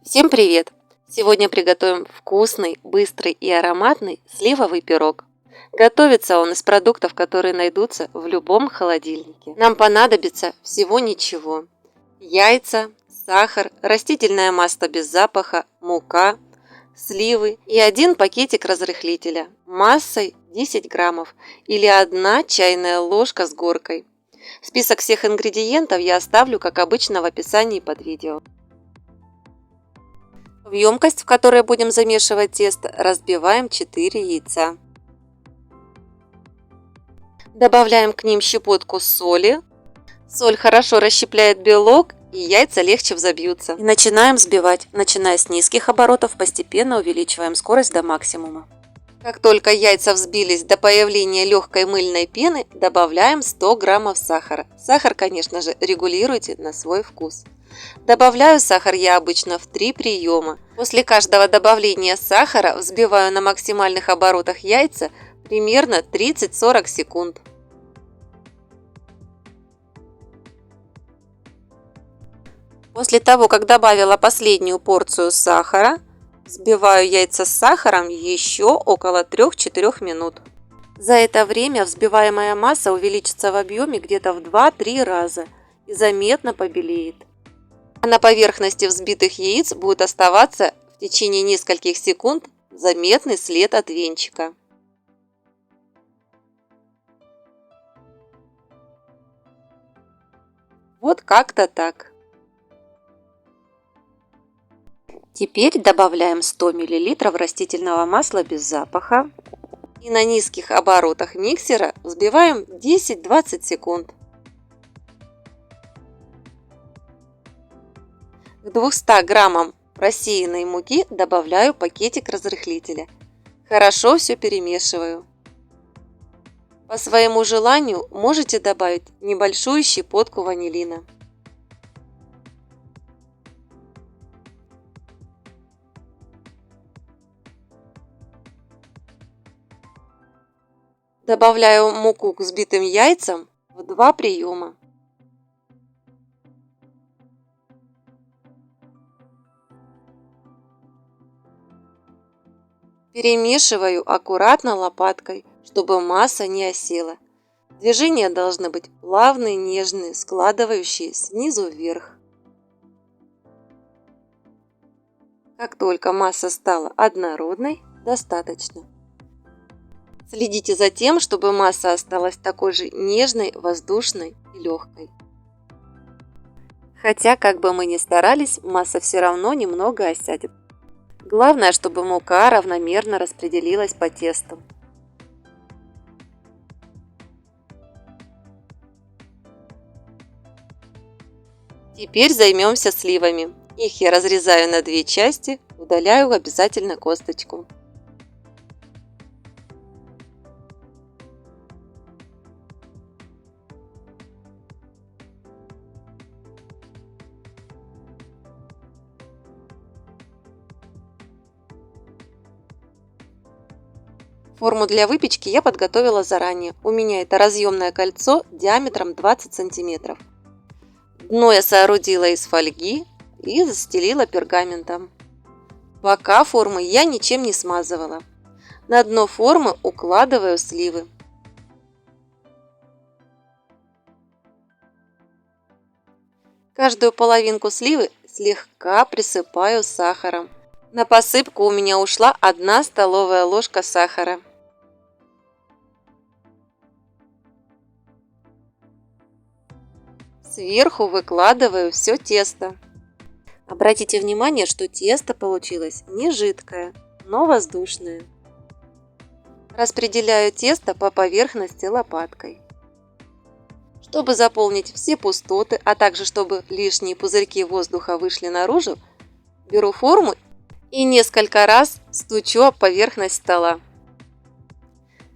Всем привет! Сегодня приготовим вкусный, быстрый и ароматный сливовый пирог. Готовится он из продуктов, которые найдутся в любом холодильнике. Нам понадобится всего ничего. Яйца, сахар, растительное масло без запаха, мука, сливы и один пакетик разрыхлителя массой 10 граммов или 1 чайная ложка с горкой. Список всех ингредиентов я оставлю, как обычно, в описании под видео. В емкость, в которой будем замешивать тесто, разбиваем 4 яйца. Добавляем к ним щепотку соли. Соль хорошо расщепляет белок, и яйца легче взобьются. И начинаем взбивать. Начиная с низких оборотов, постепенно увеличиваем скорость до максимума. Как только яйца взбились до появления легкой мыльной пены, добавляем 100 граммов сахара. Сахар, конечно же, регулируйте на свой вкус. Добавляю сахар я обычно в 3 приема. После каждого добавления сахара взбиваю на максимальных оборотах яйца примерно 30-40 секунд. После того, как добавила последнюю порцию сахара, взбиваю яйца с сахаром еще около 3-4 минут. За это время взбиваемая масса увеличится в объеме где-то в 2-3 раза и заметно побелеет. А на поверхности взбитых яиц будет оставаться в течение нескольких секунд заметный след от венчика. Вот как-то так. Теперь добавляем 100 мл растительного масла без запаха и на низких оборотах миксера взбиваем 10-20 секунд. К 200 граммам просеянной муки добавляю пакетик разрыхлителя. Хорошо все перемешиваю. По своему желанию можете добавить небольшую щепотку ванилина. Добавляю муку к взбитым яйцам в 2 приема. Перемешиваю аккуратно лопаткой, чтобы масса не осела. Движения должны быть плавные, нежные, складывающие снизу вверх. Как только масса стала однородной, достаточно. Следите за тем, чтобы масса осталась такой же нежной, воздушной и легкой. Хотя, как бы мы ни старались, масса все равно немного осядет. Главное, чтобы мука равномерно распределилась по тесту. Теперь займемся сливами. Их я разрезаю на 2 части, удаляю обязательно косточку. Форму для выпечки я подготовила заранее. У меня это разъемное кольцо диаметром 20 см. Дно я соорудила из фольги и застелила пергаментом. Бока формы я ничем не смазывала. На дно формы укладываю сливы. Каждую половинку сливы слегка присыпаю сахаром. На посыпку у меня ушла 1 столовая ложка сахара. Сверху выкладываю все тесто. Обратите внимание, что тесто получилось не жидкое, но воздушное. Распределяю тесто по поверхности лопаткой. Чтобы заполнить все пустоты, а также чтобы лишние пузырьки воздуха вышли наружу, беру форму и несколько раз стучу об поверхность стола.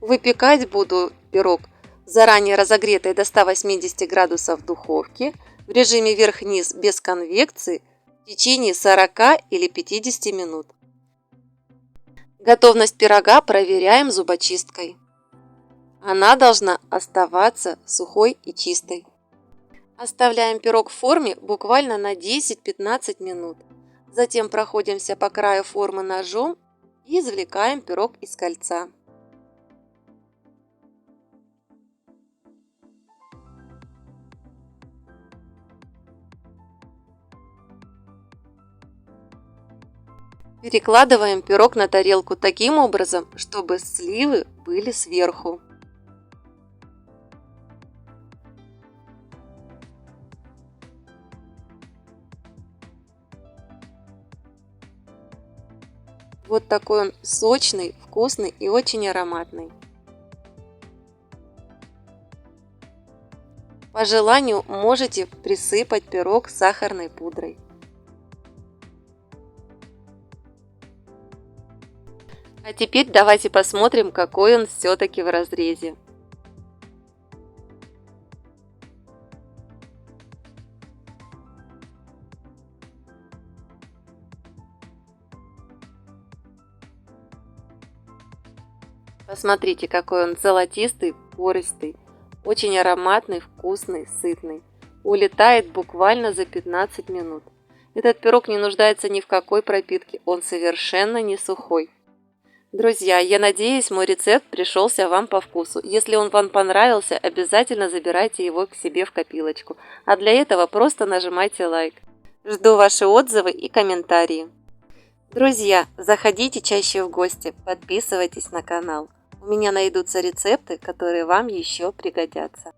Выпекать буду пирог в заранее разогретой до 180 градусов духовке в режиме вверх-вниз без конвекции в течение 40 или 50 минут. Готовность пирога проверяем зубочисткой. Она должна оставаться сухой и чистой. Оставляем пирог в форме буквально на 10-15 минут. Затем проходимся по краю формы ножом и извлекаем пирог из кольца. Перекладываем пирог на тарелку таким образом, чтобы сливы были сверху. Вот такой он сочный, вкусный и очень ароматный. По желанию можете присыпать пирог сахарной пудрой. А теперь давайте посмотрим, какой он все-таки в разрезе. Посмотрите, какой он золотистый, пористый, очень ароматный, вкусный, сытный. Улетает буквально за 15 минут. Этот пирог не нуждается ни в какой пропитке, он совершенно не сухой. Друзья, я надеюсь, мой рецепт пришелся вам по вкусу. Если он вам понравился, обязательно забирайте его к себе в копилочку. А для этого просто нажимайте лайк. Жду ваши отзывы и комментарии. Друзья, заходите чаще в гости, подписывайтесь на канал. У меня найдутся рецепты, которые вам еще пригодятся.